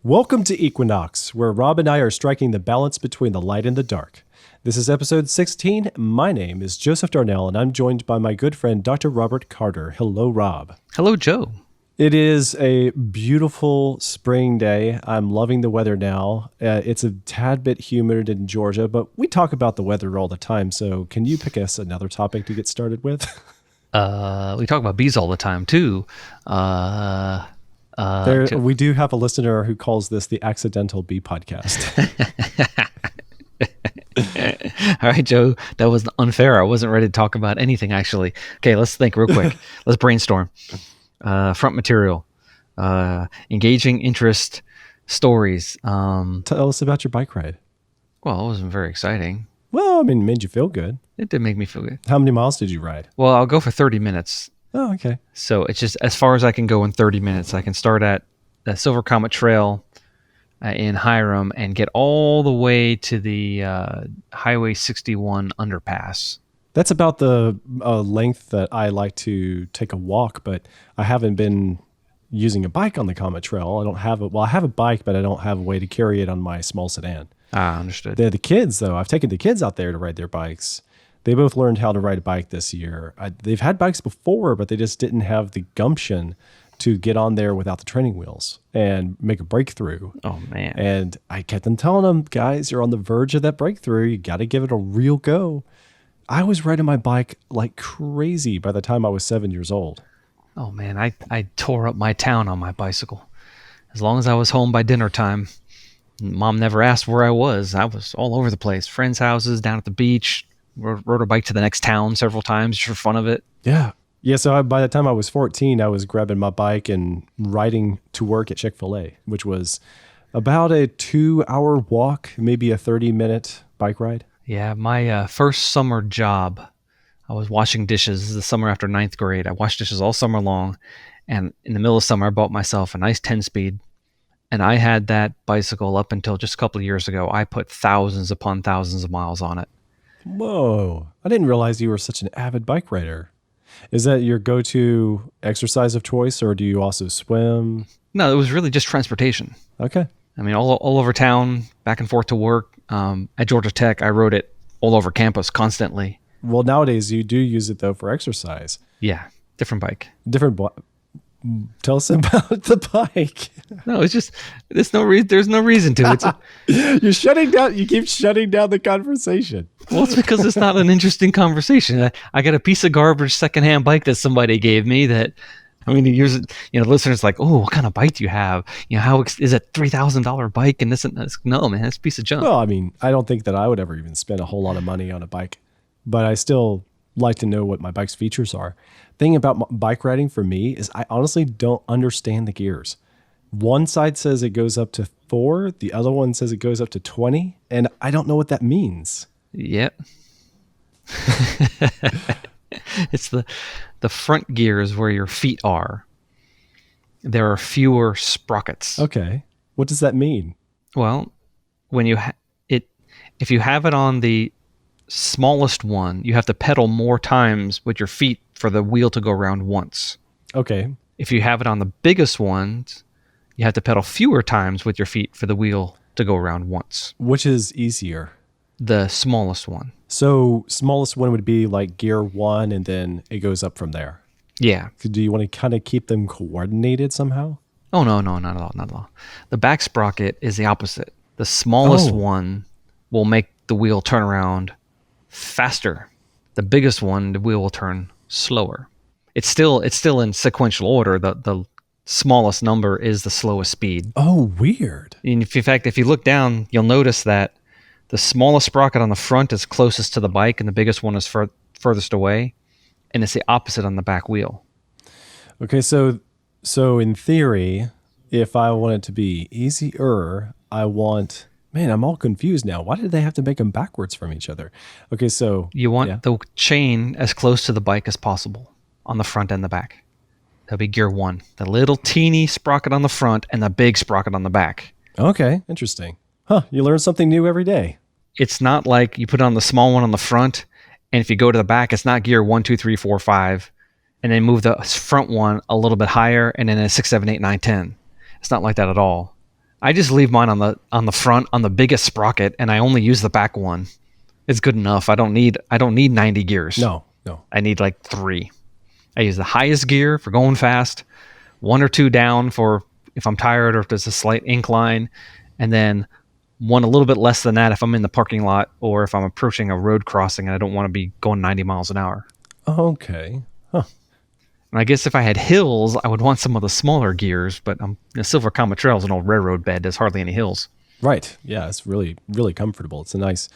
Welcome to Equinox, where Rob and I are striking the balance between the light and the dark. This is episode 16. My name is Joseph Darnell, and I'm joined by my good friend, Dr. Robert Carter. Hello, Rob. Hello, Joe. It is a beautiful spring day. I'm loving the weather now. It's a tad bit humid in Georgia, but we talk about the weather all the time, so can you pick us another topic to get started with? We talk about bees all the time, too. We do have a listener who calls this the Accidental Bee Podcast. All right, Joe, that was unfair. I wasn't ready to talk about anything, actually. Okay, let's think real quick. Let's brainstorm. Front material, engaging interest, stories. Tell us about your bike ride. Well, it wasn't very exciting. Well, I mean, it made you feel good. It did make me feel good. How many miles did you ride? Well, I'll go for 30 minutes. Oh, okay. So it's just as far as I can go in 30 minutes. I can start at the Silver Comet Trail in Hiram and get all the way to the Highway 61 underpass. That's about the length that I like to take a walk, but I haven't been using a bike on the Comet Trail. I don't have I have a bike, but I don't have a way to carry it on my small sedan. Ah, understood. The kids, though, I've taken the kids out there to ride their bikes. They both learned how to ride a bike this year. They've had bikes before, but they just didn't have the gumption to get on there without the training wheels and make a breakthrough. Oh, man. And I kept on telling them, guys, you're on the verge of that breakthrough. You got to give it a real go. I was riding my bike like crazy by the time I was 7 years old. Oh, man, I tore up my town on my bicycle. As long as I was home by dinner time, Mom never asked where I was. I was all over the place. Friends' houses, down at the beach, rode a bike to the next town several times just for fun of it. Yeah. Yeah, so by the time I was 14, I was grabbing my bike and riding to work at Chick-fil-A, which was about a 2-hour walk, maybe a 30-minute bike ride. Yeah, my first summer job, I was washing dishes. This is the summer after 9th grade. I washed dishes all summer long, and in the middle of summer, I bought myself a nice 10-speed, and I had that bicycle up until just a couple of years ago. I put thousands upon thousands of miles on it. Whoa. I didn't realize you were such an avid bike rider. Is that your go-to exercise of choice, or do you also swim? No, it was really just transportation. Okay. I mean, all over town, back and forth to work. At Georgia Tech, I rode it all over campus constantly. Well, nowadays you do use it, though, for exercise. Yeah, different bike. Tell us about the bike. No, it's just, there's no reason to. You're shutting down. You keep shutting down the conversation. Well, it's because it's not an interesting conversation. I got a piece of garbage secondhand bike that somebody gave me that, I mean, listeners like, oh, what kind of bike do you have? How is it $3,000 bike? And this and this? No, man, it's a piece of junk. Well, I mean, I don't think that I would ever even spend a whole lot of money on a bike, but I still like to know what my bike's features are. Thing about bike riding for me is I honestly don't understand the gears. One side says it goes up to 4, the other one says it goes up to 20, and I don't know what that means. Yep. It's the front gears where your feet are. There are fewer sprockets. Okay. What does that mean? Well, when if you have it on the smallest one, you have to pedal more times with your feet for the wheel to go around once. Okay. If you have it on the biggest ones, you have to pedal fewer times with your feet for the wheel to go around once. Which is easier? The smallest one. So smallest one would be like gear 1, and then it goes up from there. Yeah. Do you want to kind of keep them coordinated somehow? Oh, no, not at all, not at all. The back sprocket is the opposite. The smallest one will make the wheel turn around faster. The biggest one, the wheel will turn slower. It's still in sequential order. The smallest number is the slowest speed. Oh, weird. And in fact, if you look down, you'll notice that the smallest sprocket on the front is closest to the bike, and the biggest one is furthest away, and it's the opposite on the back wheel. Okay, so in theory, if I want it to be easier, man, I'm all confused now. Why did they have to make them backwards from each other? Okay, so you want the chain as close to the bike as possible on the front and the back. That'll be gear 1. The little teeny sprocket on the front and the big sprocket on the back. Okay, interesting. Huh, you learn something new every day. It's not like you put on the small one on the front, and if you go to the back, it's not gear 1, 2, 3, 4, 5, and then move the front one a little bit higher, and then a 6, 7, 8, 9, 10. It's not like that at all. I just leave mine on the front on the biggest sprocket, and I only use the back one. It's good enough. I don't need 90 gears. No. I need like 3. I use the highest gear for going fast, 1 or 2 down for if I'm tired or if there's a slight incline, and then one a little bit less than that if I'm in the parking lot or if I'm approaching a road crossing and I don't want to be going 90 miles an hour. Okay. Huh. And I guess if I had hills, I would want some of the smaller gears, but the Silver Comet Trail is an old railroad bed. There's hardly any hills. Right. Yeah, it's really, really comfortable. It's a nice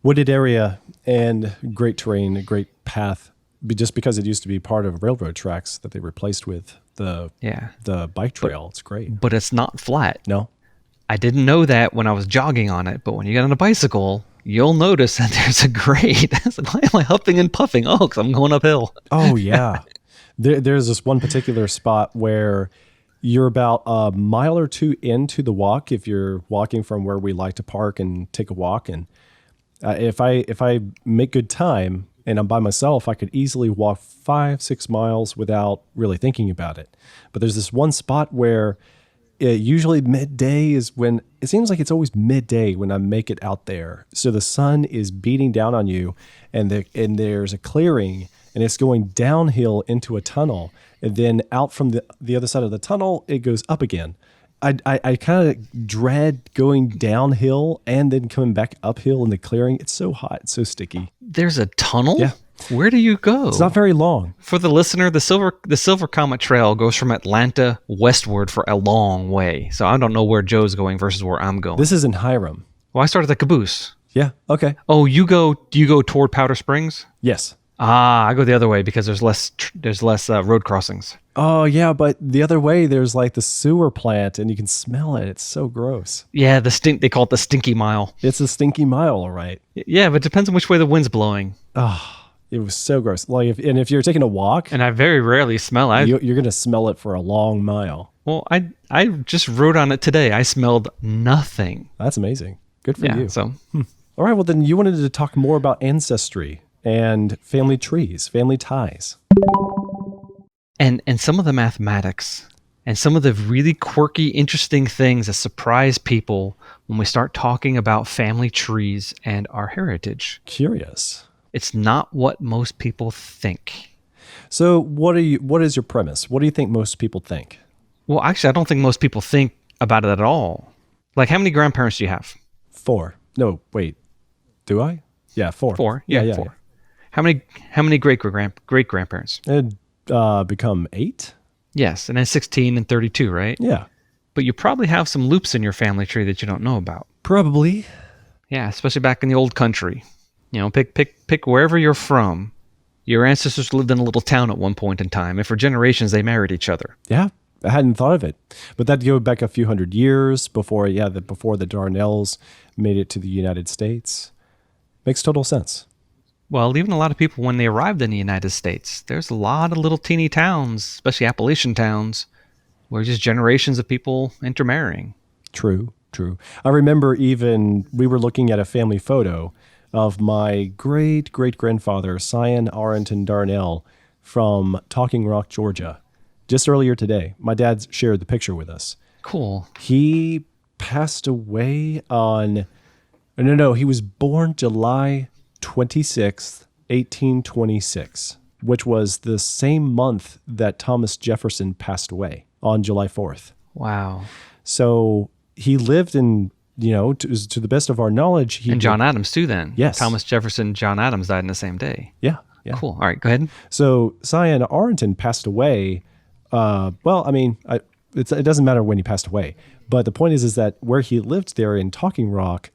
wooded area and great terrain, a great path. Just because it used to be part of railroad tracks that they replaced with the bike trail. It's great. But it's not flat. No. I didn't know that when I was jogging on it, but when you get on a bicycle, you'll notice that there's a grade. I was like, why am I huffing and puffing? Oh, because I'm going uphill. Oh, yeah. There's this one particular spot where you're about a mile or 2 into the walk if you're walking from where we like to park and take a walk. And if I make good time and I'm by myself, I could easily walk 5-6 miles without really thinking about it. But there's this one spot where usually midday is when it seems like it's always midday when I make it out there. So the sun is beating down on you, and there's a clearing, and it's going downhill into a tunnel, and then out from the other side of the tunnel, it goes up again. I kind of dread going downhill and then coming back uphill in the clearing. It's so hot, it's so sticky. There's a tunnel? Yeah. Where do you go? It's not very long. For the listener, the Silver Comet Trail goes from Atlanta westward for a long way. So I don't know where Joe's going versus where I'm going. This is in Hiram. Well, I started at the Caboose. Yeah. Okay. Oh, do you go toward Powder Springs? Yes. Ah, I go the other way because there's less road crossings. Oh yeah, but the other way there's like the sewer plant, and you can smell it. It's so gross. Yeah, they call it the Stinky Mile. It's a stinky mile, all right. Yeah, but it depends on which way the wind's blowing. Oh, it was so gross. Like if you're taking a walk, And I very rarely smell it. you're gonna smell it for a long mile. Well, I just rode on it today. I smelled nothing. That's amazing. Good for Yeah, you. so All right. Well, then you wanted to talk more about ancestry and family trees, family ties. and some of the mathematics and some of the really quirky, interesting things that surprise people when we start talking about family trees and our heritage. Curious. It's not what most people think. So what is your premise? What do you think most people think? Well, actually, I don't think most people think about it at all. Like, how many grandparents do you have? 4. No, wait. Do I? Yeah, 4. 4. Yeah, 4. How many great grandparents? It'd become 8? Yes, and then 16 and 32, right? Yeah. But you probably have some loops in your family tree that you don't know about. Probably. Yeah, especially back in the old country. You know, pick wherever you're from. Your ancestors lived in a little town at one point in time, and for generations they married each other. Yeah. I hadn't thought of it. But that'd go back a few hundred years before the Darnells made it to the United States. Makes total sense. Well, even a lot of people, when they arrived in the United States, there's a lot of little teeny towns, especially Appalachian towns, where just generations of people intermarrying. True. I remember even we were looking at a family photo of my great-great-grandfather, Sion Arrington Darnell, from Talking Rock, Georgia. Just earlier today, my dad shared the picture with us. Cool. He passed away on... No, he was born July 26th, 1826, which was the same month that Thomas Jefferson passed away on July 4th. Wow. So he lived in, to the best of our knowledge. And John Adams too then. Yes. Thomas Jefferson, John Adams died in the same day. Yeah. Cool. All right, go ahead. So Sion Arrington passed away. It doesn't matter when he passed away. But the point is that where he lived there in Talking Rock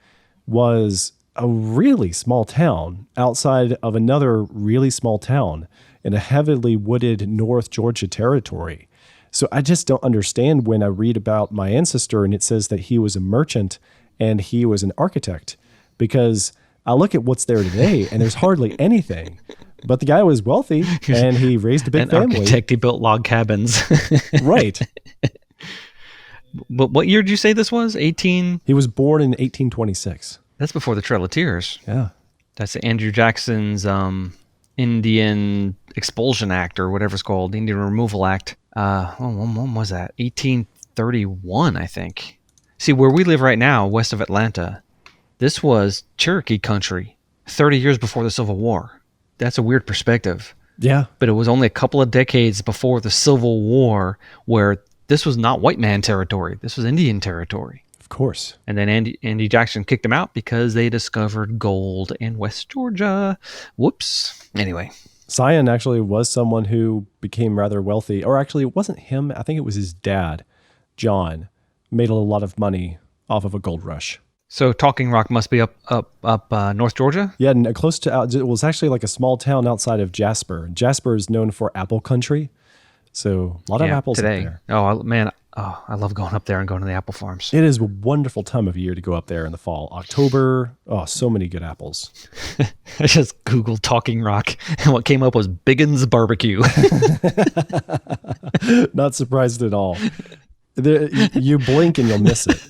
was a really small town outside of another really small town in a heavily wooded North Georgia territory. So I just don't understand when I read about my ancestor and it says that he was a merchant and he was an architect, because I look at what's there today and there's hardly anything. But the guy was wealthy and he raised a big family. Architect, he built log cabins. Right. But what year did you say this was? 18? He was born in 1826. That's before the Trail of Tears. Yeah. That's Andrew Jackson's Indian Expulsion Act, or whatever it's called, Indian Removal Act. When was that? 1831, I think. See, where we live right now, west of Atlanta, this was Cherokee country 30 years before the Civil War. That's a weird perspective. Yeah. But it was only a couple of decades before the Civil War where this was not white man territory. This was Indian territory. Of course. And then Andy Jackson kicked them out because they discovered gold in West Georgia. Whoops. Anyway. Sion actually was someone who became rather wealthy. Or actually, it wasn't him. I think it was his dad, John, made a lot of money off of a gold rush. So Talking Rock must be up North Georgia? Yeah, and close to, it was actually like a small town outside of Jasper. Jasper is known for apple country. So a lot of apples today. up there. Oh, man. Oh, I love going up there and going to the apple farms. It is a wonderful time of year to go up there in the fall. October, so many good apples. I just Googled Talking Rock, and what came up was Biggin's Barbecue. Not surprised at all. You blink and you'll miss it.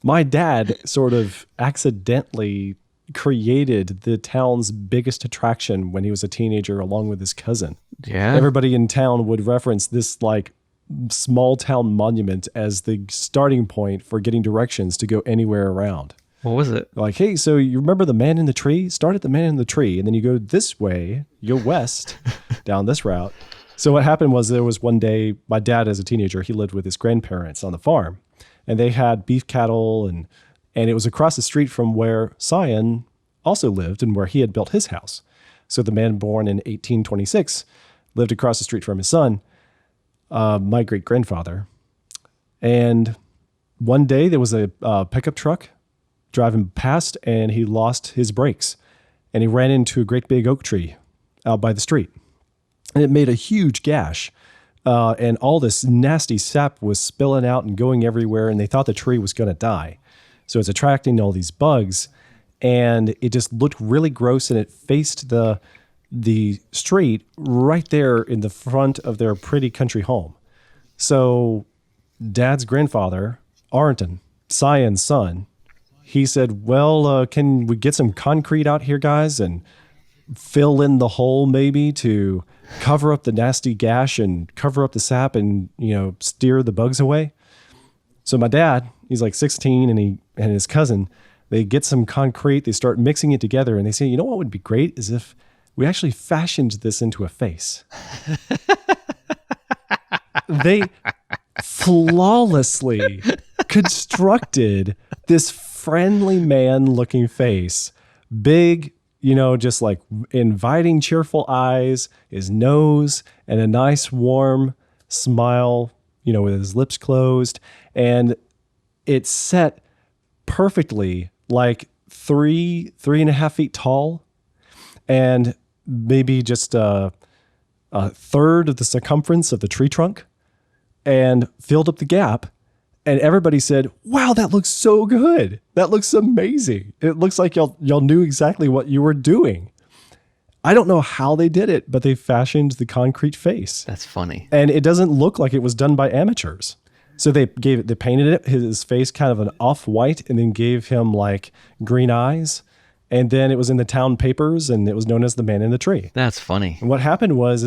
My dad sort of accidentally created the town's biggest attraction when he was a teenager along with his cousin. Yeah. Everybody in town would reference this like small town monument as the starting point for getting directions to go anywhere around. What was it? Like, hey, so you remember the man in the tree? Start at the man in the tree, and then you go this way, you go west, down this route. So what happened was there was one day, my dad as a teenager, he lived with his grandparents on the farm, and they had beef cattle, and it was across the street from where Sion also lived and where he had built his house. So the man born in 1826 lived across the street from his son, my great-grandfather. And one day there was a pickup truck driving past, and he lost his brakes, and he ran into a great big oak tree out by the street. And it made a huge gash, and all this nasty sap was spilling out and going everywhere, and they thought the tree was going to die. So it's attracting all these bugs, and it just looked really gross, and it faced the street right there in the front of their pretty country home. So Dad's grandfather, Arnton, Sion's son, he said, well, can we get some concrete out here, guys, and fill in the hole maybe to cover up the nasty gash and cover up the sap and, steer the bugs away? So my dad, he's like 16, and his cousin, they get some concrete, they start mixing it together, and they say, you know what would be great is if we actually fashioned this into a face. They flawlessly constructed this friendly man looking face, big, just like inviting, cheerful eyes, his nose, and a nice warm smile, with his lips closed. And it's set perfectly, like 3.5 feet tall, and maybe just a third of the circumference of the tree trunk, and filled up the gap. And everybody said, wow, that looks so good. That looks amazing. It looks like y'all knew exactly what you were doing. I don't know how they did it, but they fashioned the concrete face. That's funny. And it doesn't look like it was done by amateurs. So they painted his face kind of an off-white, and then gave him like green eyes. And then it was in the town papers, and it was known as the man in the tree. That's funny. And what happened was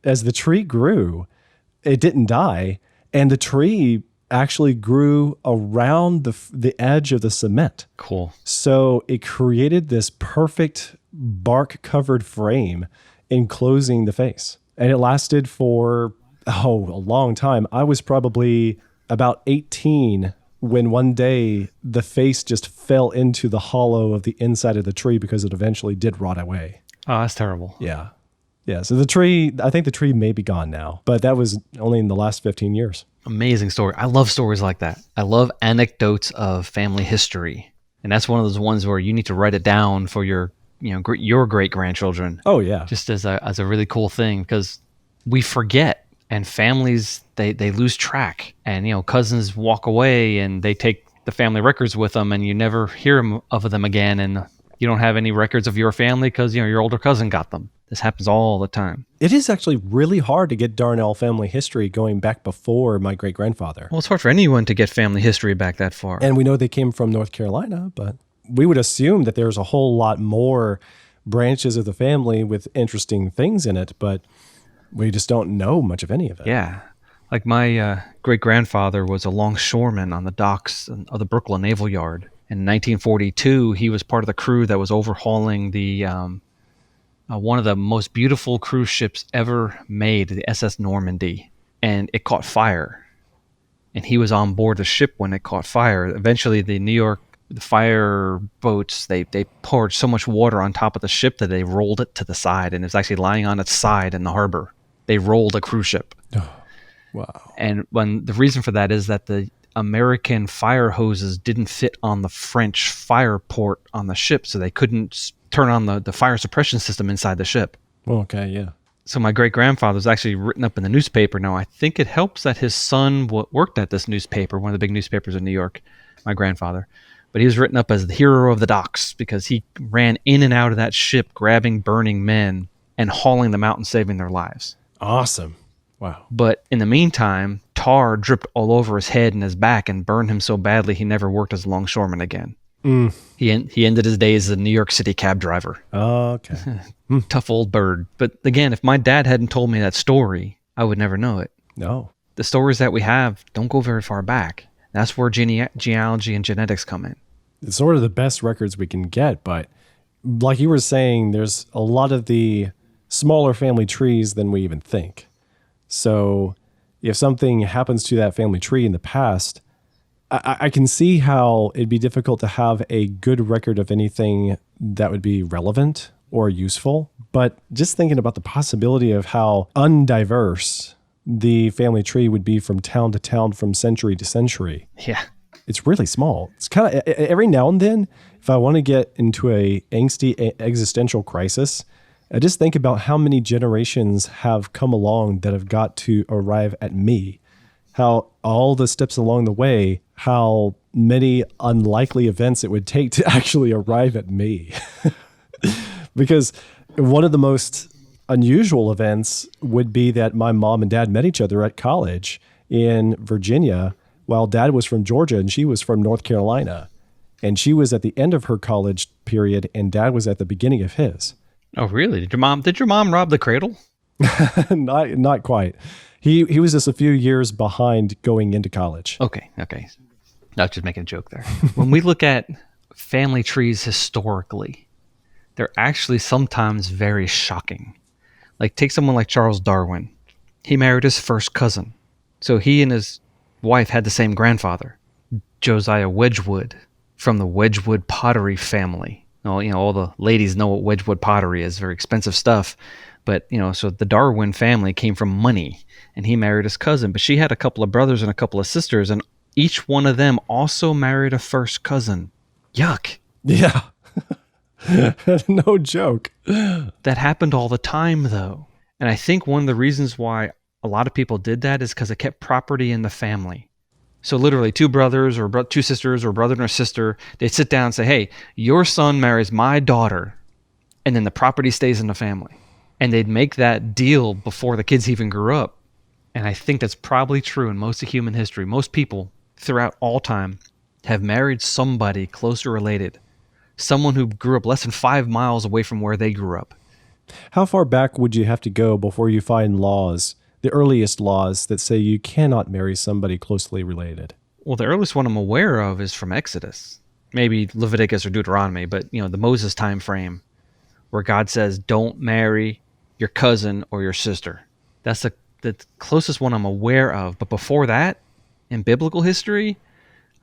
as the tree grew, it didn't die, and the tree actually grew around the edge of the cement. Cool. So it created this perfect bark-covered frame enclosing the face. And it lasted for, a long time. I was probably about 18 when one day the face just fell into the hollow of the inside of the tree because it eventually did rot away. Oh, that's terrible. Yeah. Yeah. So I think the tree may be gone now, but that was only in the last 15 years. Amazing story. I love stories like that. I love anecdotes of family history. And that's one of those ones where you need to write it down for your great grandchildren. Oh yeah. Just as a really cool thing, because we forget, and families, they lose track, and cousins walk away and they take the family records with them, and you never hear of them again, and you don't have any records of your family because your older cousin got them. This happens all the time. It is actually really hard to get Darnell family history going back before my great-grandfather. Well, it's hard for anyone to get family history back that far. And we know they came from North Carolina, but we would assume that there's a whole lot more branches of the family with interesting things in it, but we just don't know much of any of it. Yeah. Like my great-grandfather was a longshoreman on the docks of the Brooklyn Naval Yard. In 1942, he was part of the crew that was overhauling the one of the most beautiful cruise ships ever made, the SS Normandy, and it caught fire. And he was on board the ship when it caught fire. Eventually, the fire boats, they poured so much water on top of the ship that they rolled it to the side, and it was actually lying on its side in the harbor. They rolled a cruise ship. Wow. And when the reason for that is that the American fire hoses didn't fit on the French fire port on the ship, so they couldn't turn on the fire suppression system inside the ship. Okay, yeah. So my great-grandfather was actually written up in the newspaper. Now, I think it helps that his son worked at this newspaper, one of the big newspapers in New York, my grandfather. But he was written up as the hero of the docks because he ran in and out of that ship, grabbing burning men and hauling them out and saving their lives. Awesome. Wow. But in the meantime, tar dripped all over his head and his back and burned him so badly he never worked as a longshoreman again. He ended his days as a New York City cab driver. Okay. Tough old bird. But again, if my dad hadn't told me that story, I would never know it. No. The stories that we have don't go very far back. That's where genealogy and genetics come in. It's sort of the best records we can get, but like you were saying, there's a lot of the smaller family trees than we even think. So if something happens to that family tree in the past, I can see how it'd be difficult to have a good record of anything that would be relevant or useful. But just thinking about the possibility of how undiverse the family tree would be from town to town, from century to century. Yeah. It's really small. It's kind of every now and then, if I want to get into a angsty existential crisis, I just think about how many generations have come along that have got to arrive at me. How all the steps along the way, how many unlikely events it would take to actually arrive at me. Because one of the most unusual events would be that my mom and dad met each other at college in Virginia, while dad was from Georgia and she was from North Carolina. And she was at the end of her college period and dad was at the beginning of his. Oh, really? Did your mom rob the cradle? Not quite. He was just a few years behind going into college. Okay. I was just making a joke there. When we look at family trees historically, they're actually sometimes very shocking. Like, take someone like Charles Darwin. He married his first cousin. So he and his wife had the same grandfather, Josiah Wedgwood, from the Wedgwood pottery family. All the ladies know what Wedgwood pottery is, very expensive stuff. But, so the Darwin family came from money, and he married his cousin. But she had a couple of brothers and a couple of sisters, and each one of them also married a first cousin. Yuck. Yeah. No joke. That happened all the time, though. And I think one of the reasons why a lot of people did that is because it kept property in the family. So literally two brothers or two sisters or brother and a sister, they'd sit down and say, hey, your son marries my daughter, and then the property stays in the family. And they'd make that deal before the kids even grew up. And I think that's probably true in most of human history. Most people throughout all time have married somebody closely related, someone who grew up less than 5 miles away from where they grew up. How far back would you have to go before you find laws, the earliest laws that say you cannot marry somebody closely related? Well, the earliest one I'm aware of is from Exodus, maybe Leviticus or Deuteronomy, but the Moses time frame where God says, don't marry your cousin or your sister. That's the closest one I'm aware of. But before that, in biblical history,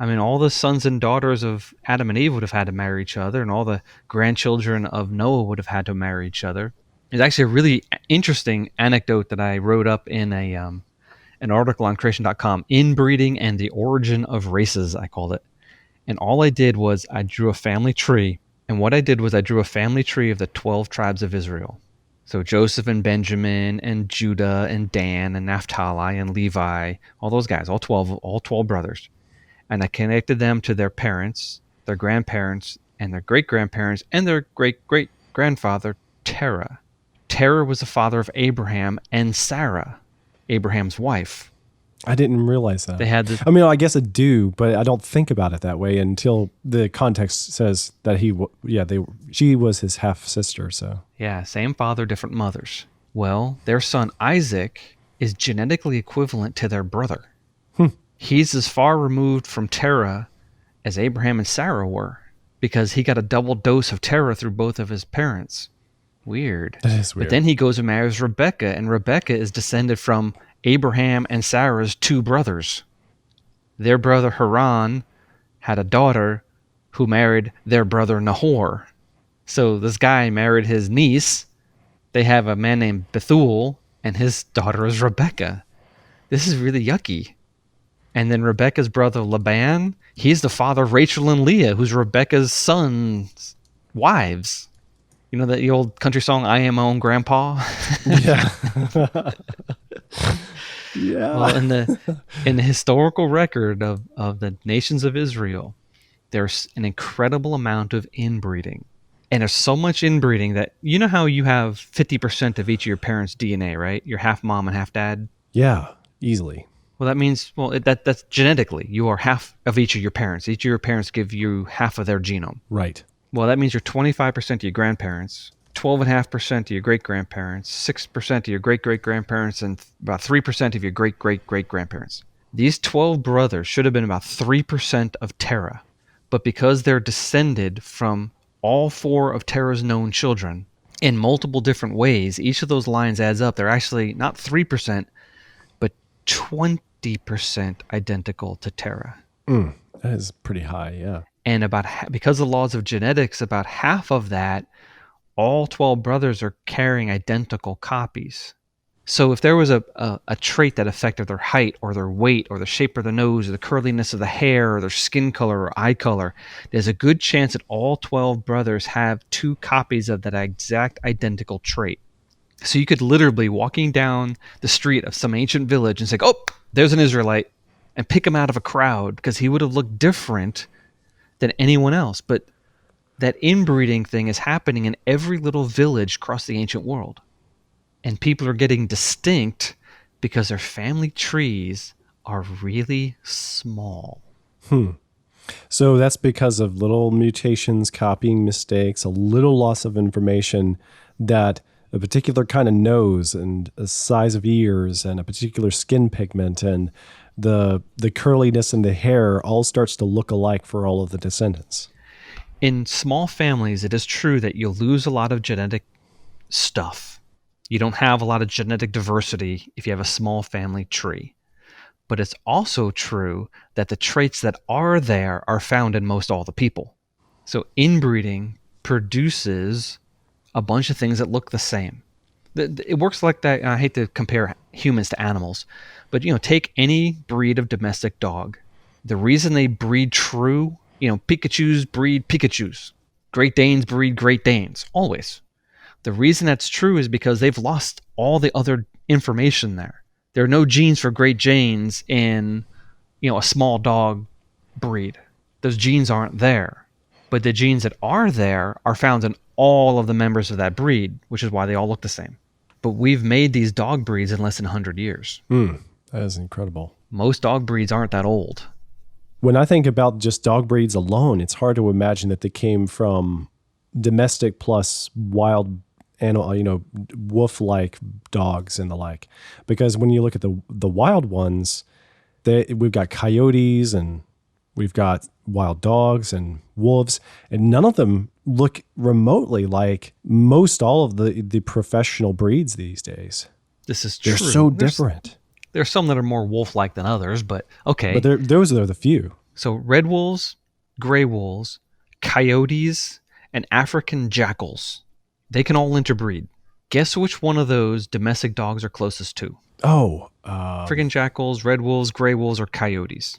all the sons and daughters of Adam and Eve would have had to marry each other, and all the grandchildren of Noah would have had to marry each other. There's actually a really interesting anecdote that I wrote up in an article on creation.com, Inbreeding and the Origin of Races, I called it. And all I did was I drew a family tree. And what I did was I drew a family tree of the 12 tribes of Israel. So Joseph and Benjamin and Judah and Dan and Naphtali and Levi, all those guys, all 12 brothers. And I connected them to their parents, their grandparents, and their great-grandparents, and their great-great-grandfather, Terah. Terah was the father of Abraham and Sarah, Abraham's wife. I didn't realize that. They had this. I guess I do, but I don't think about it that way until the context says that she was his half sister. So yeah, same father, different mothers. Well, their son Isaac is genetically equivalent to their brother. He's as far removed from Terah as Abraham and Sarah were, because he got a double dose of Terah through both of his parents. Weird. That is weird. But then he goes and marries Rebecca, and Rebecca is descended from Abraham and Sarah's two brothers. Their brother Haran had a daughter who married their brother Nahor. So this guy married his niece. They have a man named Bethuel, and his daughter is Rebecca. This is really yucky. And then Rebecca's brother Laban, he's the father of Rachel and Leah, who's Rebecca's son's wives. You know the old country song, I Am My Own Grandpa? Yeah. Yeah. Well, in the historical record of the nations of Israel, there's an incredible amount of inbreeding. And there's so much inbreeding that, you know how you have 50% of each of your parents' DNA, right? You're half mom and half dad. Yeah, easily. Well, that means, that's genetically. You are half of each of your parents. Each of your parents give you half of their genome. Right. Well, that means you're 25% of your grandparents, 12.5% of your great-grandparents, 6% of your great-great-grandparents, and about 3% of your great-great-great-grandparents. These 12 brothers should have been about 3% of Terah. But because they're descended from all 4 of Terah's known children in multiple different ways, each of those lines adds up. They're actually not 3%, but 20% identical to Terah. That is pretty high, yeah. And because of the laws of genetics, about half of that, all 12 brothers are carrying identical copies. So if there was a trait that affected their height or their weight or the shape of the nose or the curliness of the hair or their skin color or eye color, there's a good chance that all 12 brothers have 2 copies of that exact identical trait. So you could literally be walking down the street of some ancient village and say, oh, there's an Israelite, and pick him out of a crowd because he would have looked different than anyone else. But that inbreeding thing is happening in every little village across the ancient world. And people are getting distinct because their family trees are really small. So that's because of little mutations, copying mistakes, a little loss of information, that a particular kind of nose and a size of ears and a particular skin pigment and the curliness in the hair all starts to look alike for all of the descendants. In small families, it is true that you'll lose a lot of genetic stuff. You don't have a lot of genetic diversity if you have a small family tree. But it's also true that the traits that are there are found in most all the people. So inbreeding produces a bunch of things that look the same. It works like that. I hate to compare humans to animals, but take any breed of domestic dog. The reason they breed true, Pikachus breed Pikachus. Great Danes breed Great Danes, always. The reason that's true is because they've lost all the other information there. There are no genes for Great Danes in, a small dog breed. Those genes aren't there. But the genes that are there are found in all of the members of that breed, which is why they all look the same. But we've made these dog breeds in less than 100 years. That is incredible. Most dog breeds aren't that old. When I think about just dog breeds alone, it's hard to imagine that they came from domestic plus wild animal, wolf-like dogs and the like. Because when you look at the wild ones, we've got coyotes and we've got wild dogs and wolves, and none of them look remotely like most all of the professional breeds these days. This is true. They're so different. There's some that are more wolf-like than others, but okay. But those are the few. So red wolves, gray wolves, coyotes, and African jackals, they can all interbreed. Guess which one of those domestic dogs are closest to? Oh. African jackals, red wolves, gray wolves, or coyotes?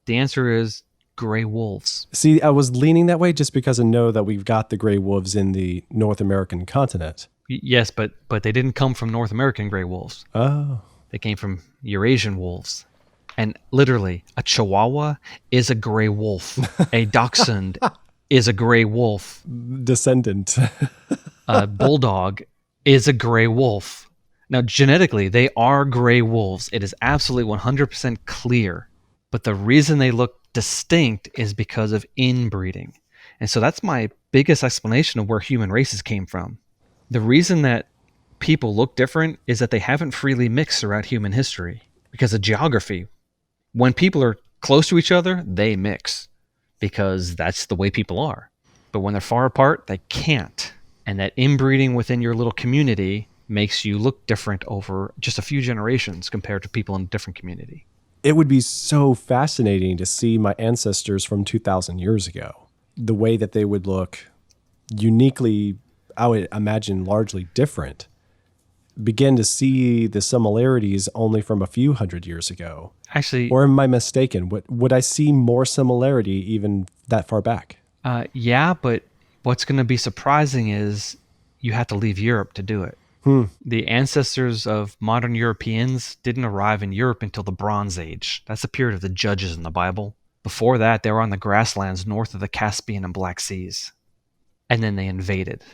The answer is gray wolves. See, I was leaning that way just because I know that we've got the gray wolves in the North American continent. Yes, but they didn't come from North American gray wolves. Oh. They came from Eurasian wolves. And literally, a Chihuahua is a gray wolf. A Dachshund is a gray wolf. Descendant. A bulldog is a gray wolf. Now, genetically, they are gray wolves. It is absolutely 100% clear. But the reason they look distinct is because of inbreeding. And so that's my biggest explanation of where human races came from. The reason that people look different is that they haven't freely mixed throughout human history because of geography. When people are close to each other, they mix because that's the way people are. But when they're far apart, they can't. And that inbreeding within your little community makes you look different over just a few generations compared to people in a different community. It would be so fascinating to see my ancestors from 2,000 years ago. The way that they would look uniquely, I would imagine largely different. Begin to see the similarities only from a few hundred years ago. Actually, or am I mistaken? Would I see more similarity even that far back? yeah, but what's going to be surprising is you have to leave Europe to do it. The ancestors of modern Europeans didn't arrive in Europe until the Bronze Age. That's the period of the judges in the Bible. Before that, they were on the grasslands north of the Caspian and Black Seas. And then they invaded.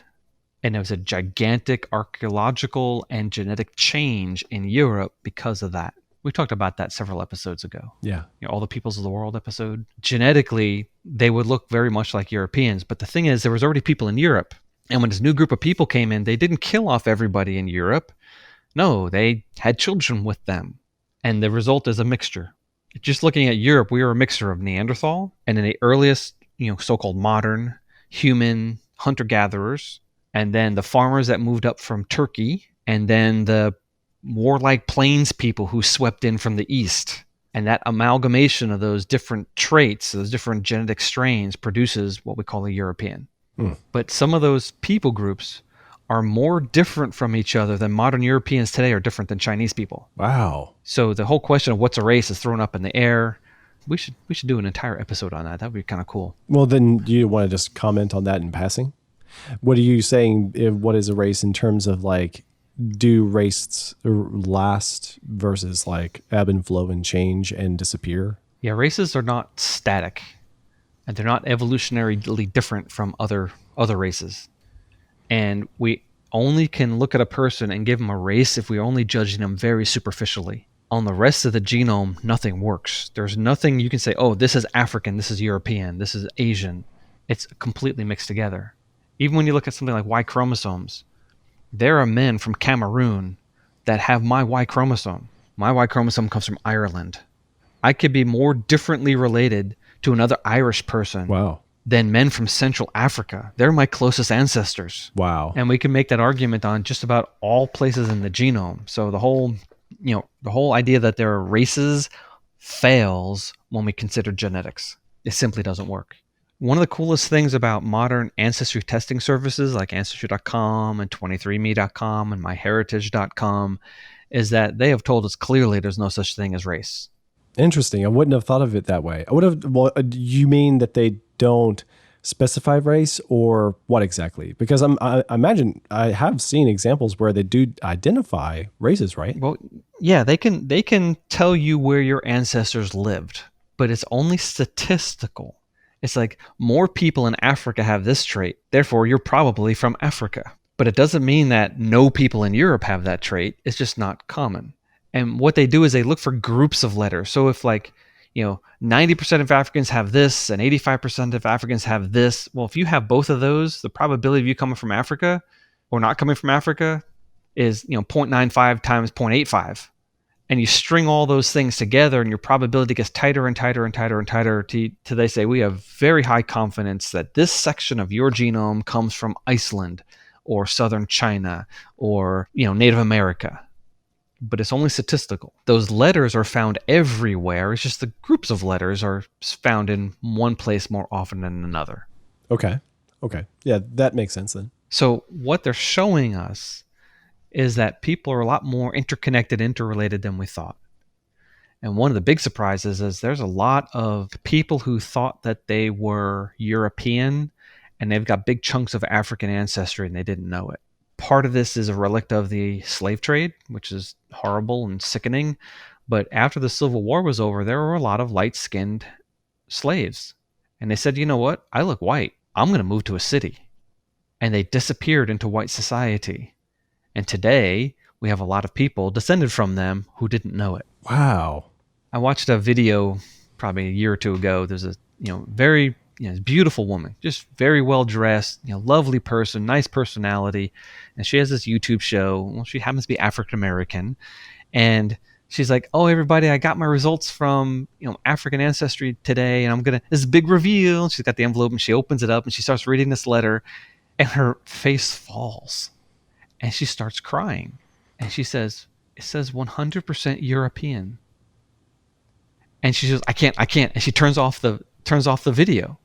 And there was a gigantic archaeological and genetic change in Europe because of that. We talked about that several episodes ago. Yeah. All the Peoples of the World episode. Genetically, they would look very much like Europeans. But the thing is, there was already people in Europe. And when this new group of people came in, they didn't kill off everybody in Europe. No, they had children with them. And the result is a mixture. Just looking at Europe, we were a mixture of Neanderthal and in the earliest, so-called modern human hunter-gatherers, and then the farmers that moved up from Turkey, and then the warlike plains people who swept in from the east. And that amalgamation of those different traits, those different genetic strains, produces what we call a European. But some of those people groups are more different from each other than modern Europeans today are different than Chinese people. Wow. So the whole question of what's a race is thrown up in the air. We should do an entire episode on that. That would be kind of cool. Well, then do you want to just comment on that in passing? What are you saying? What is a race in terms of like, do races last versus like ebb and flow and change and disappear? Yeah, races are not static, and they're not evolutionarily different from other races. And we only can look at a person and give them a race if we're only judging them very superficially. On the rest of the genome, nothing works. There's nothing you can say, oh, this is African, this is European, this is Asian. It's completely mixed together. Even when you look at something like Y chromosomes, there are men from Cameroon that have my Y chromosome. My Y chromosome comes from Ireland. I could be more differently related to another Irish person than men from Central Africa. They're my closest ancestors. Wow. And we can make that argument on just about all places in the genome. So the whole idea that there are races fails when we consider genetics. It simply doesn't work. One of the coolest things about modern ancestry testing services like Ancestry.com and 23andMe.com and MyHeritage.com is that they have told us clearly there's no such thing as race. Interesting. I wouldn't have thought of it that way. You mean that they don't specify race, or what exactly? Because I imagine I have seen examples where they do identify races, right? Well, yeah, they can tell you where your ancestors lived, but it's only statistical. It's like more people in Africa have this trait, therefore you're probably from Africa. But it doesn't mean that no people in Europe have that trait. It's just not common. And what they do is they look for groups of letters. So if 90% of Africans have this and 85% of Africans have this, well, if you have both of those, the probability of you coming from Africa or not coming from Africa is 0.95 times 0.85. And you string all those things together and your probability gets tighter and tighter and tighter and tighter till they say we have very high confidence that this section of your genome comes from Iceland or southern China or Native America. But it's only statistical. Those letters are found everywhere. It's just the groups of letters are found in one place more often than another. Okay. Yeah, that makes sense then. So what they're showing us is that people are a lot more interconnected, interrelated than we thought. And one of the big surprises is there's a lot of people who thought that they were European and they've got big chunks of African ancestry and they didn't know it. Part of this is a relic of the slave trade, which is horrible and sickening. But after the Civil War was over, there were a lot of light-skinned slaves. And they said, you know what? I look white. I'm going to move to a city. And they disappeared into white society. And today, we have a lot of people descended from them who didn't know it. Wow. I watched a video probably a year or two ago. There's a very beautiful woman, just very well dressed, lovely person, nice personality. And she has this YouTube show. Well, she happens to be African American. And she's like, "Oh, everybody, I got my results from African Ancestry today, and this is a big reveal." She's got the envelope, and she opens it up, and she starts reading this letter, and her face falls, and she starts crying, and she says, "It says 100% European," and she says, "I can't," and she turns off the video.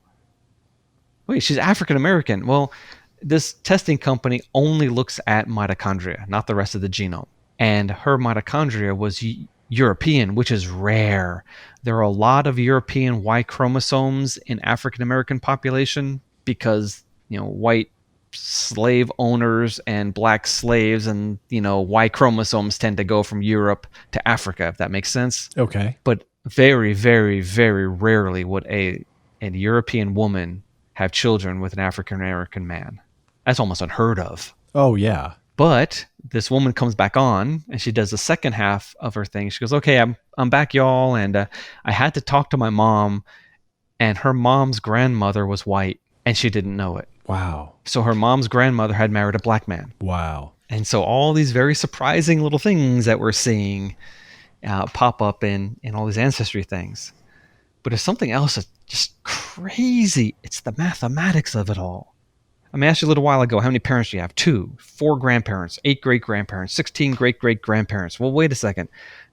Wait, she's African American. Well, this testing company only looks at mitochondria, not the rest of the genome. And her mitochondria was European, which is rare. There are a lot of European Y chromosomes in African American population because, white slave owners and black slaves and, Y chromosomes tend to go from Europe to Africa, if that makes sense. Okay. But very, very, very rarely would a European woman have children with an African American man. That's almost unheard of. Oh, yeah. But this woman comes back on, and she does the second half of her thing. She goes, "Okay, I'm back, y'all, and I had to talk to my mom, and her mom's grandmother was white, and she didn't know it. Wow. So her mom's grandmother had married a black man." Wow. And so all these very surprising little things that we're seeing pop up in all these ancestry things. But there's something else that's just crazy. It's the mathematics of it all. I asked you a little while ago, how many parents do you have? 2, 4 grandparents, 8 great-grandparents, 16 great-great-grandparents. Well, wait a second.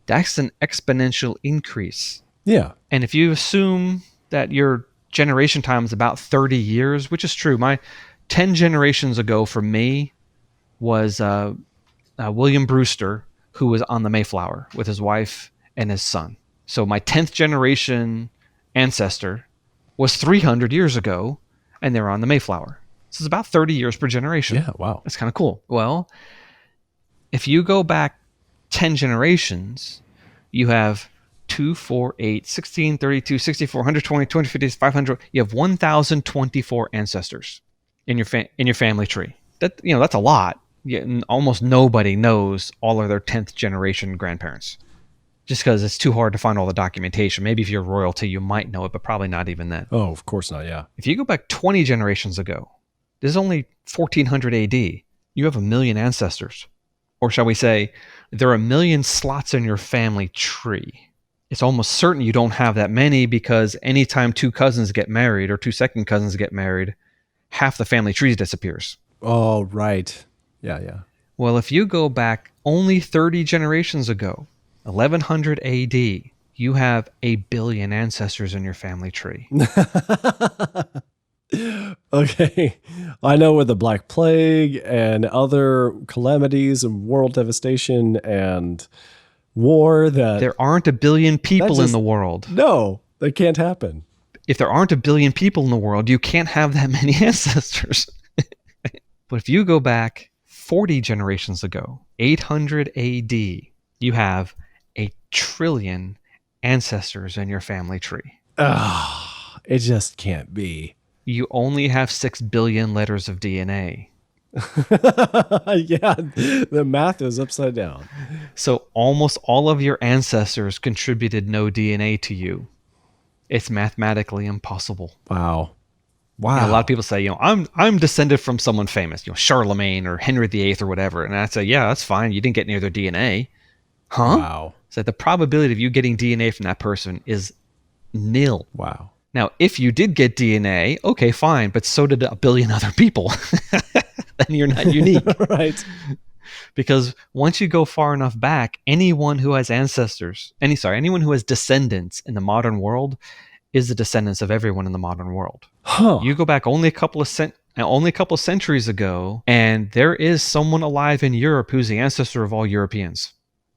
That's an exponential increase. Yeah. And if you assume that your generation time is about 30 years, which is true. My 10 generations ago for me was William Brewster, who was on the Mayflower with his wife and his son. So my 10th generation ancestor was 300 years ago, and they're on the Mayflower. So it's about 30 years per generation. Yeah, wow. That's kind of cool. Well, if you go back 10 generations, you have 2, 4, 8, 16, 32, 64, 120, 250, 500. You have 1,024 ancestors in your family tree. That's a lot. Almost nobody knows all of their 10th generation grandparents, just because it's too hard to find all the documentation. Maybe if you're royalty, you might know it, but probably not even then. Oh, of course not, yeah. If you go back 20 generations ago, this is only 1400 AD. You have 1 million ancestors. Or shall we say, there are 1 million slots in your family tree. It's almost certain you don't have that many, because anytime 2 cousins get married or 2 second cousins get married, half the family tree disappears. Oh, right. Yeah. Well, if you go back only 30 generations ago, 1100 AD, you have 1 billion ancestors in your family tree. Okay. I know with the Black Plague and other calamities and world devastation and war that... There aren't 1 billion people in the world. No, that can't happen. If there aren't 1 billion people in the world, you can't have that many ancestors. But if you go back 40 generations ago, 800 AD, you have 1 trillion ancestors in your family tree. It just can't be. You only have 6 billion letters of DNA. Yeah, the math is upside down. So almost all of your ancestors contributed no DNA to you. It's mathematically impossible. Wow. And a lot of people say, I'm descended from someone famous, Charlemagne or Henry VIII or whatever. And I say, yeah, that's fine. You didn't get any of their DNA. Huh? Wow. So the probability of you getting DNA from that person is nil. Wow. Now, if you did get DNA, okay, fine, but so did 1 billion other people. Then you're not unique. Right. Because once you go far enough back, anyone who has anyone who has descendants in the modern world is the descendants of everyone in the modern world. Huh. You go back only a couple of centuries ago, and there is someone alive in Europe who's the ancestor of all Europeans,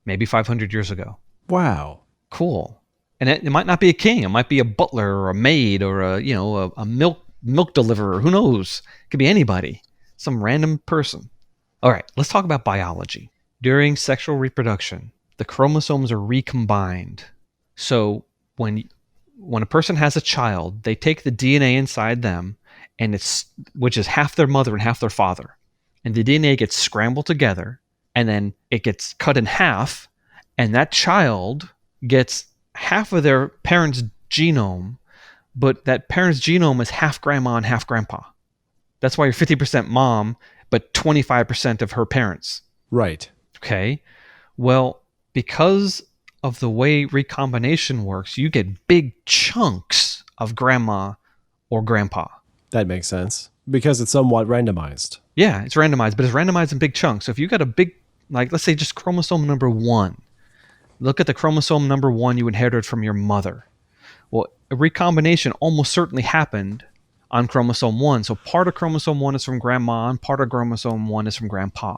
maybe 500 years ago. Wow. Cool. And it might not be a king. It might be a butler or a maid or a milk deliverer. Who knows? It could be anybody. Some random person. All right, let's talk about biology. During sexual reproduction, the chromosomes are recombined. So when a person has a child, they take the DNA inside them, which is half their mother and half their father. And the DNA gets scrambled together, and then it gets cut in half, and that child gets half of their parents' genome, but that parent's genome is half grandma and half grandpa. That's why you're 50% mom, but 25% of her parents. Right. Okay. Well, because of the way recombination works, you get big chunks of grandma or grandpa. That makes sense because it's somewhat randomized. Yeah, it's randomized, but it's randomized in big chunks. So if you got a big, like, let's say just chromosome number 1, look at the chromosome number 1 you inherited from your mother. Well, a recombination almost certainly happened on chromosome 1. So part of chromosome 1 is from grandma and part of chromosome 1 is from grandpa.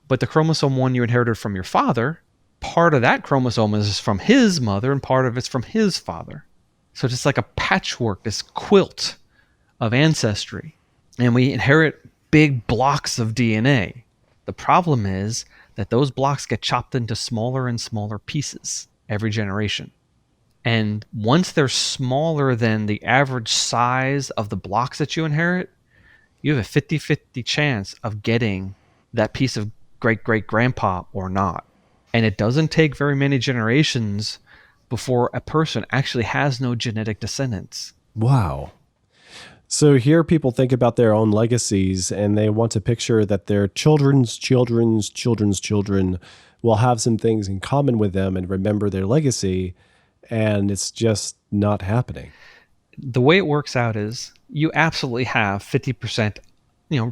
But the chromosome 1 you inherited from your father, part of that chromosome is from his mother and part of it's from his father. So it's just like a patchwork, this quilt of ancestry. And we inherit big blocks of DNA. The problem is that those blocks get chopped into smaller and smaller pieces every generation. And once they're smaller than the average size of the blocks that you inherit, you have a 50-50 chance of getting that piece of great-great-grandpa or not. And it doesn't take very many generations before a person actually has no genetic descendants. Wow. So here people think about their own legacies and they want to picture that their children's children's children's children will have some things in common with them and remember their legacy. And it's just not happening. The way it works out is you absolutely have 50%,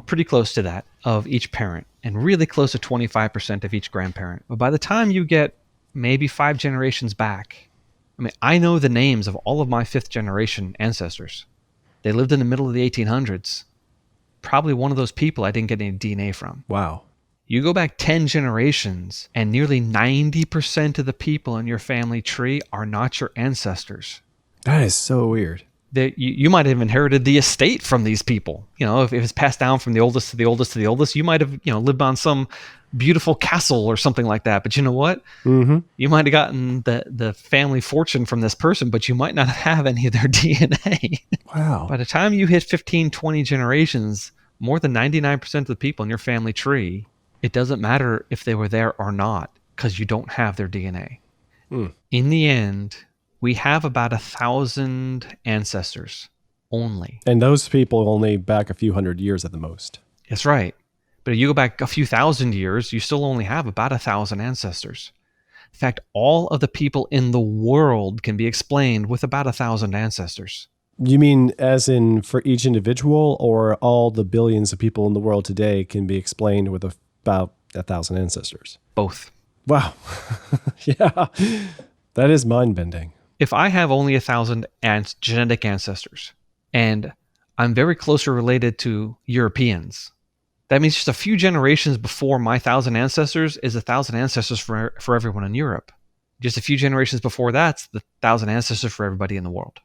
pretty close to that of each parent and really close to 25% of each grandparent. But by the time you get maybe 5 generations back, I know the names of all of my 5th generation ancestors. They lived in the middle of the 1800s. Probably one of those people I didn't get any DNA from. Wow. You go back 10 generations and nearly 90% of the people in your family tree are not your ancestors. That is so weird. You might have inherited the estate from these people. If it's passed down from the oldest to the oldest to the oldest, you might have, lived on some beautiful castle or something like that. But you know what? Mm-hmm. You might have gotten the family fortune from this person, but you might not have any of their DNA. Wow. By the time you hit 15, 20 generations, more than 99% of the people in your family tree, it doesn't matter if they were there or not because you don't have their DNA. In the end, we have about 1,000 ancestors only. And those people only back a few hundred years at the most. That's right. But if you go back a few thousand years, you still only have about 1,000 ancestors. In fact, all of the people in the world can be explained with about 1,000 ancestors. You mean as in for each individual, or all the billions of people in the world today can be explained with about 1,000 ancestors? Both. Wow. Yeah. That is mind-bending. If I have only 1,000 genetic ancestors, and I'm very closely related to Europeans, that means just a few generations before my 1,000 ancestors is 1,000 ancestors for everyone in Europe. Just a few generations before that's the 1,000 ancestors for everybody in the world.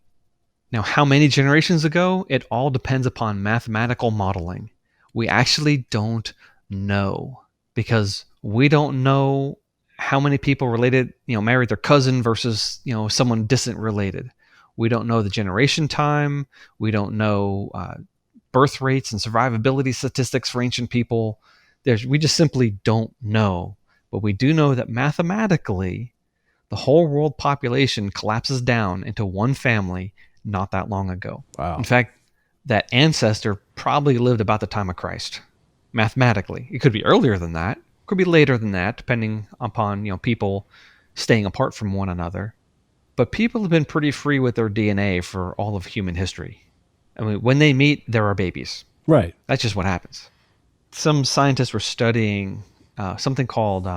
Now, how many generations ago? It all depends upon mathematical modeling. We actually don't know because we don't know how many people related, married their cousin versus, someone distant related. We don't know the generation time. We don't know birth rates and survivability statistics for ancient people. We just simply don't know. But we do know that mathematically, the whole world population collapses down into one family not that long ago. Wow. In fact, that ancestor probably lived about the time of Christ, mathematically. It could be earlier than that. Could be later than that, depending upon people staying apart from one another. But people have been pretty free with their DNA for all of human history. When they meet, there are babies. Right. That's just what happens. Some scientists were studying something called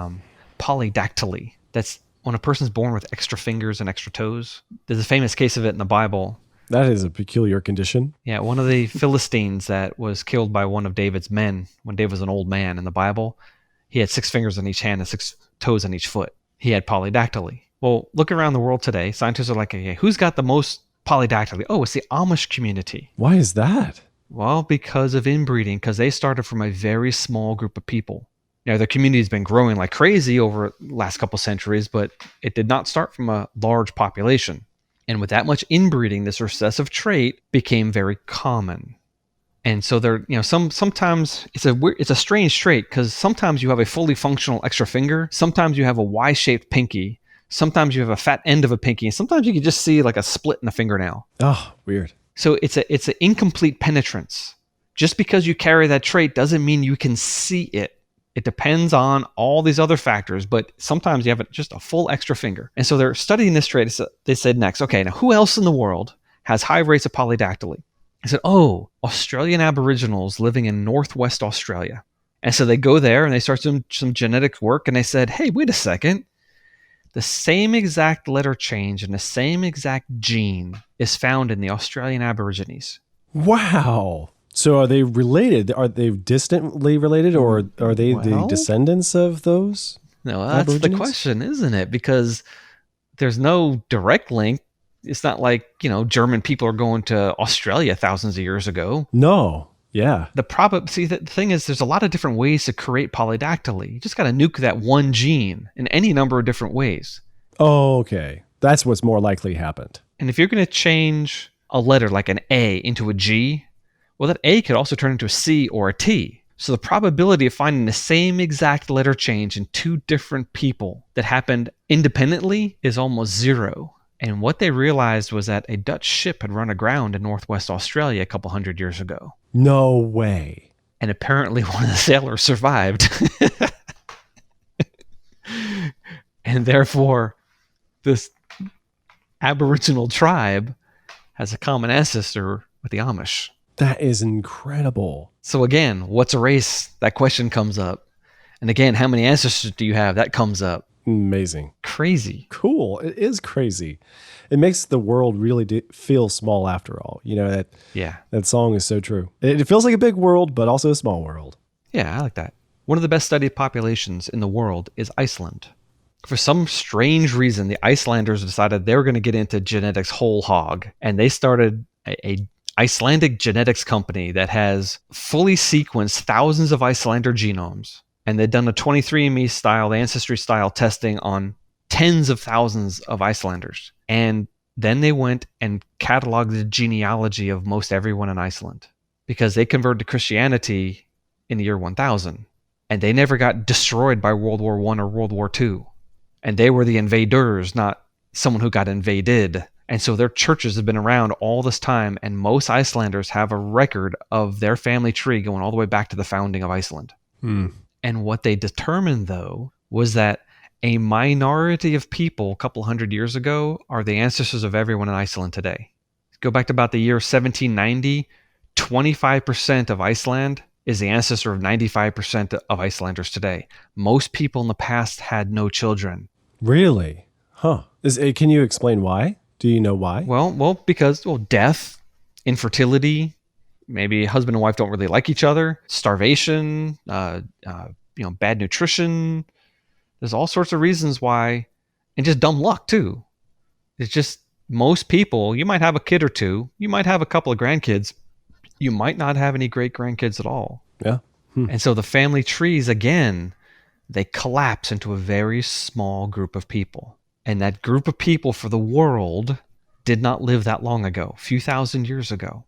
polydactyly. That's when a person's born with extra fingers and extra toes. There's a famous case of it in the Bible. That is a peculiar condition. Yeah, one of the Philistines that was killed by one of David's men when David was an old man in the Bible. He had 6 fingers on each hand and 6 toes on each foot. He had polydactyly. Well, look around the world today. Scientists are like, okay, who's got the most polydactyly? Oh, it's the Amish community. Why is that? Well, because of inbreeding, because they started from a very small group of people. Now, their community's been growing like crazy over the last couple centuries, but it did not start from a large population. And with that much inbreeding, this recessive trait became very common. And so there, sometimes it's a strange trait because sometimes you have a fully functional extra finger. Sometimes you have a Y-shaped pinky. Sometimes you have a fat end of a pinky, and sometimes you can just see like a split in a fingernail. Oh, weird. So it's an incomplete penetrance. Just because you carry that trait doesn't mean you can see it. It depends on all these other factors, but sometimes you have just a full extra finger. And so they're studying this trait. They said next, okay, now who else in the world has high rates of polydactyly? I said, oh, Australian Aboriginals living in Northwest Australia. And so they go there and they start some genetic work, and they said, hey, wait a second. The same exact letter change and the same exact gene is found in the Australian Aborigines. Wow. So are they related? Are they distantly related, or are they the descendants of those? No, that's the question, isn't it? Because there's no direct link. It's not like, German people are going to Australia thousands of years ago. No. Yeah. The thing is, there's a lot of different ways to create polydactyly. You just got to nuke that one gene in any number of different ways. Oh, okay. That's what's more likely happened. And if you're going to change a letter like an A into a G, well, that A could also turn into a C or a T. So the probability of finding the same exact letter change in two different people that happened independently is almost zero. And what they realized was that a Dutch ship had run aground in Northwest Australia a couple hundred years ago. No way. And apparently one of the sailors survived. And therefore, this Aboriginal tribe has a common ancestor with the Amish. That is incredible. So again, what's a race? That question comes up. And again, how many ancestors do you have? That comes up. Amazing. Crazy. Cool. It is crazy. It makes the world really feel small after all. That song is so true. It feels like a big world, but also a small world. Yeah, I like that. One of the best studied populations in the world is Iceland. For some strange reason, the Icelanders decided they were going to get into genetics whole hog. And they started a Icelandic genetics company that has fully sequenced thousands of Icelander genomes. And they'd done a 23andMe style, the Ancestry style testing on tens of thousands of Icelanders. And then they went and cataloged the genealogy of most everyone in Iceland because they converted to Christianity in the year 1000. And they never got destroyed by World War I or World War II. And they were the invaders, not someone who got invaded. And so their churches have been around all this time. And most Icelanders have a record of their family tree going all the way back to the founding of Iceland. And what they determined, though, was that a minority of people a couple hundred years ago are the ancestors of everyone in Iceland today. Go back to about the year 1790, 25% of Iceland is the ancestor of 95% of Icelanders today. Most people in the past had no children. Really? Huh. Can you explain why? Do you know why? Well, because death, infertility, maybe husband and wife don't really like each other, starvation, bad nutrition. There's all sorts of reasons why, and just dumb luck too. It's just most people, you might have a kid or two, you might have a couple of grandkids, you might not have any great grandkids at all. Yeah. And so the family trees, again, they collapse into a very small group of people. And that group of people for the world did not live that long ago, a few thousand years ago.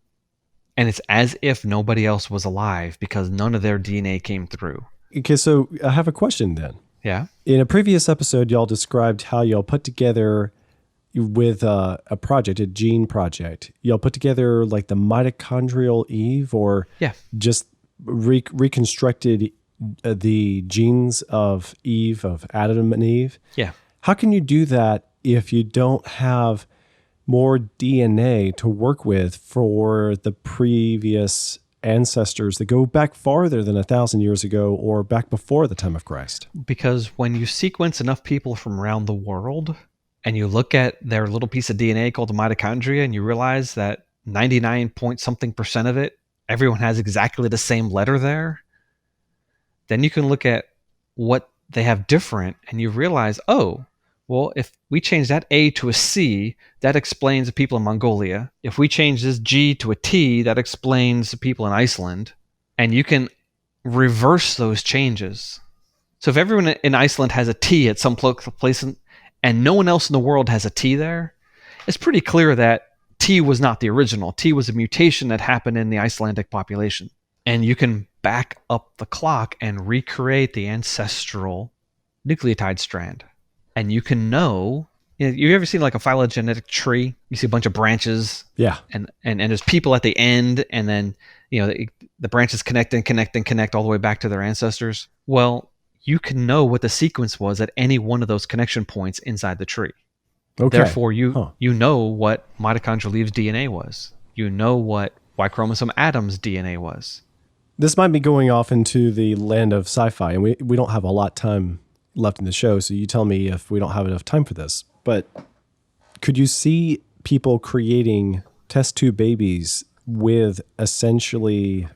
And it's as if nobody else was alive because none of their DNA came through. Okay, so I have a question then. Yeah. In a previous episode, y'all described how y'all put together with a project, a gene project. Y'all put together like the mitochondrial Eve, or just reconstructed the genes of Eve, of Adam and Eve. Yeah. How can you do that if you don't have more DNA to work with for the previous ancestors that go back farther than 1,000 years ago or back before the time of Christ? Because when you sequence enough people from around the world and you look at their little piece of DNA called the mitochondria and you realize that 99 point something percent of it, everyone has exactly the same letter there, then you can look at what they have different and you realize, oh, well, if we change that A to a C, that explains the people in Mongolia. If we change this G to a T, that explains the people in Iceland. And you can reverse those changes. So if everyone in Iceland has a T at some place and no one else in the world has a T there, it's pretty clear that T was not the original. T was a mutation that happened in the Icelandic population. And you can back up the clock and recreate the ancestral nucleotide strand. and you can know. You ever seen like a phylogenetic tree? You see a bunch of branches, Yeah. and there's people at the end, and then the branches connect and connect and connect all the way back to their ancestors. Well, you can know what the sequence was at any one of those connection points inside the tree. Okay. Therefore, Huh. you know what mitochondrial Eve's DNA was. You know what Y chromosome Adam's DNA was. This might be going off into the land of sci-fi, and we don't have a lot of time left in the show, so you tell me if we don't have enough time for this. But could you see people creating test tube babies with essentially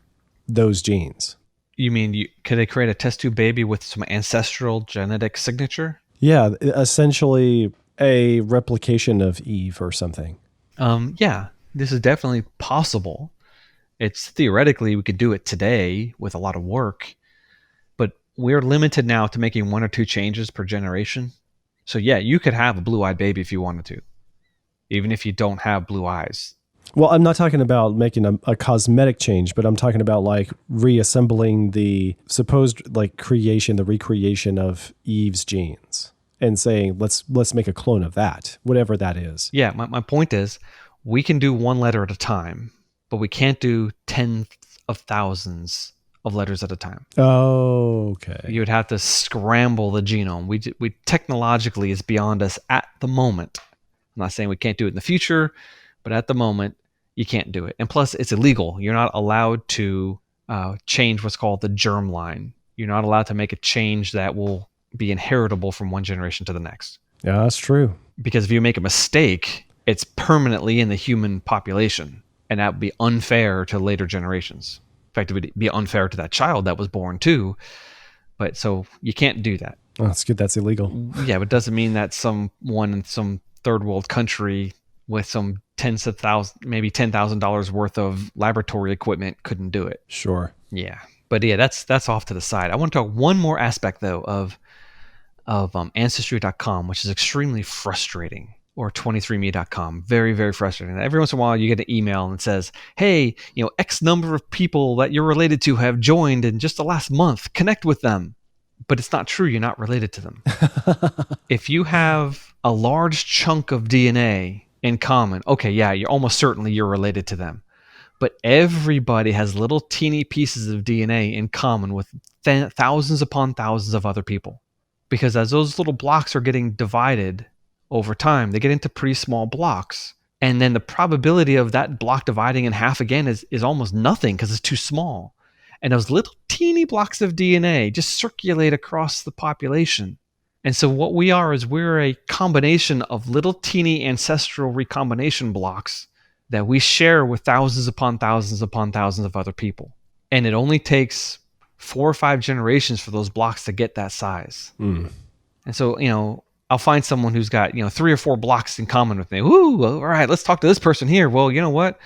those genes? You mean could they create a test tube baby with some ancestral genetic signature? Yeah, essentially a replication of Eve or something. Yeah, this is definitely possible. It's theoretically we could do it today with a lot of work, but we're limited now to making 1 or 2 changes per generation. So yeah, you could have a blue-eyed baby if you wanted to, even if you don't have blue eyes. Well, I'm not talking about making a cosmetic change, but I'm talking about like reassembling the supposed like creation, the recreation of Eve's genes and saying, let's make a clone of that, whatever that is. Yeah, my point is we can do 1 letter at a time, but we can't do tens of thousands of letters at a time. Oh, okay. You would have to scramble the genome. We technologically is beyond us at the moment. I'm not saying we can't do it in the future, but at the moment you can't do it. And plus, it's illegal. You're not allowed to change what's called the germline. You're not allowed to make a change that will be inheritable from one generation to the next. Yeah, that's true. Because if you make a mistake, it's permanently in the human population, and that would be unfair to later generations. In fact, it would be unfair to that child that was born too. But so you can't do that. Oh, that's good. That's illegal. Yeah, but it doesn't mean that someone in some third world country with some tens of thousands, maybe $10,000 worth of laboratory equipment couldn't do it. Sure. Yeah, but yeah, that's off to the side. I want to talk one more aspect though of Ancestry.com, which is extremely frustrating, or 23andMe.com. Very, very frustrating. Every once in a while, you get an email and it says, "Hey, X number of people that you're related to have joined in just the last month. Connect with them." But it's not true. You're not related to them. If you have a large chunk of DNA in common, okay, yeah, you're related to them. But everybody has little teeny pieces of DNA in common with thousands upon thousands of other people. Because as those little blocks are getting divided over time, they get into pretty small blocks. And then the probability of that block dividing in half again is almost nothing because it's too small. And those little teeny blocks of DNA just circulate across the population. And so what we are is we're a combination of little teeny ancestral recombination blocks that we share with thousands upon thousands upon thousands of other people. And it only takes 4 or 5 generations for those blocks to get that size. Mm. And so, I'll find someone who's got, 3 or 4 blocks in common with me. Ooh, all right, let's talk to this person here. Well, you know what?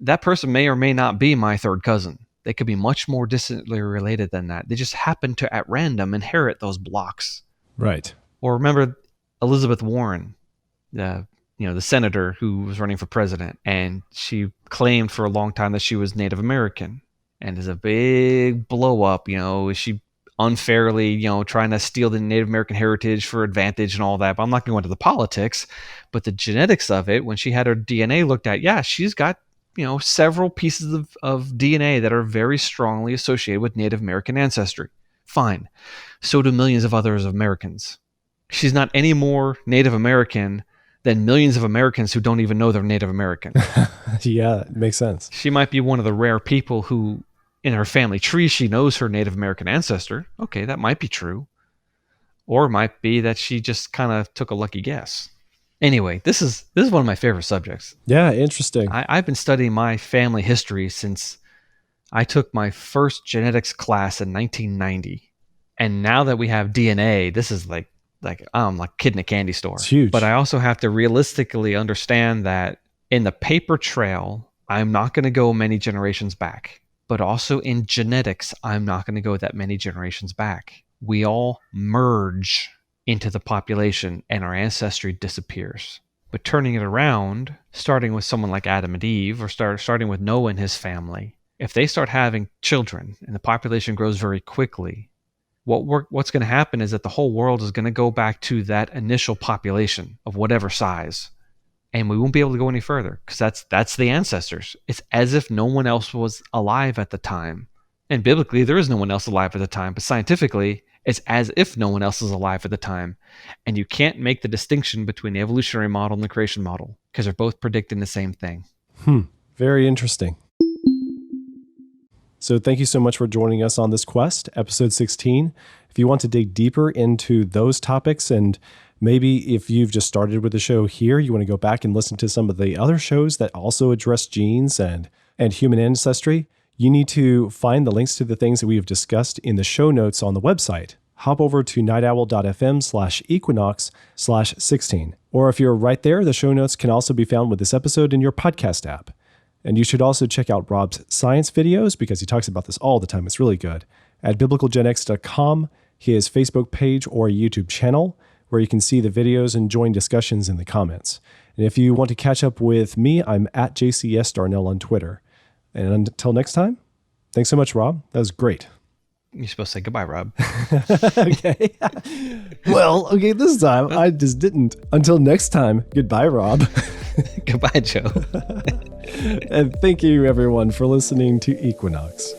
That person may or may not be my third cousin. They could be much more distantly related than that. They just happen to, at random, inherit those blocks. Right. Or remember Elizabeth Warren, the senator who was running for president, and she claimed for a long time that she was Native American. And there's a big blow up, is she unfairly, trying to steal the Native American heritage for advantage and all that. But I'm not going to go into the politics, but the genetics of it, when she had her DNA looked at, yeah, she's got, several pieces of DNA that are very strongly associated with Native American ancestry. Fine. So do millions of others Americans. She's not any more Native American than millions of Americans who don't even know they're Native American. Yeah, it makes sense. She might be one of the rare people who, in her family tree, she knows her Native American ancestor. Okay, that might be true. Or it might be that she just kind of took a lucky guess. Anyway, this is one of my favorite subjects. Yeah, interesting. I've been studying my family history since I took my first genetics class in 1990. And now that we have DNA, this is like I'm like a kid in a candy store. It's huge. But I also have to realistically understand that in the paper trail, I'm not going to go many generations back. But also in genetics, I'm not going to go that many generations back. We all merge into the population and our ancestry disappears. But turning it around, starting with someone like Adam and Eve, or starting with Noah and his family, if they start having children and the population grows very quickly, what's going to happen is that the whole world is going to go back to that initial population of whatever size, and we won't be able to go any further because that's the ancestors. It's as if no one else was alive at the time. And biblically, there is no one else alive at the time, but scientifically, it's as if no one else is alive at the time. And you can't make the distinction between the evolutionary model and the creation model because they're both predicting the same thing. Very interesting. So thank you so much for joining us on this quest, episode 16. If you want to dig deeper into those topics, and maybe if you've just started with the show here, you want to go back and listen to some of the other shows that also address genes and human ancestry, you need to find the links to the things that we have discussed in the show notes on the website. Hop over to nightowl.fm/equinox/16. Or if you're right there, the show notes can also be found with this episode in your podcast app. And you should also check out Rob's science videos because he talks about this all the time. It's really good. At biblicalgenx.com, his Facebook page or YouTube channel, where you can see the videos and join discussions in the comments. And if you want to catch up with me, I'm at JCS Darnell on Twitter. And until next time, thanks so much, Rob. That was great. You're supposed to say goodbye, Rob. Okay. Well, okay, this time I just didn't. Until next time, goodbye, Rob. Goodbye, Joe. And thank you, everyone, for listening to Equinox.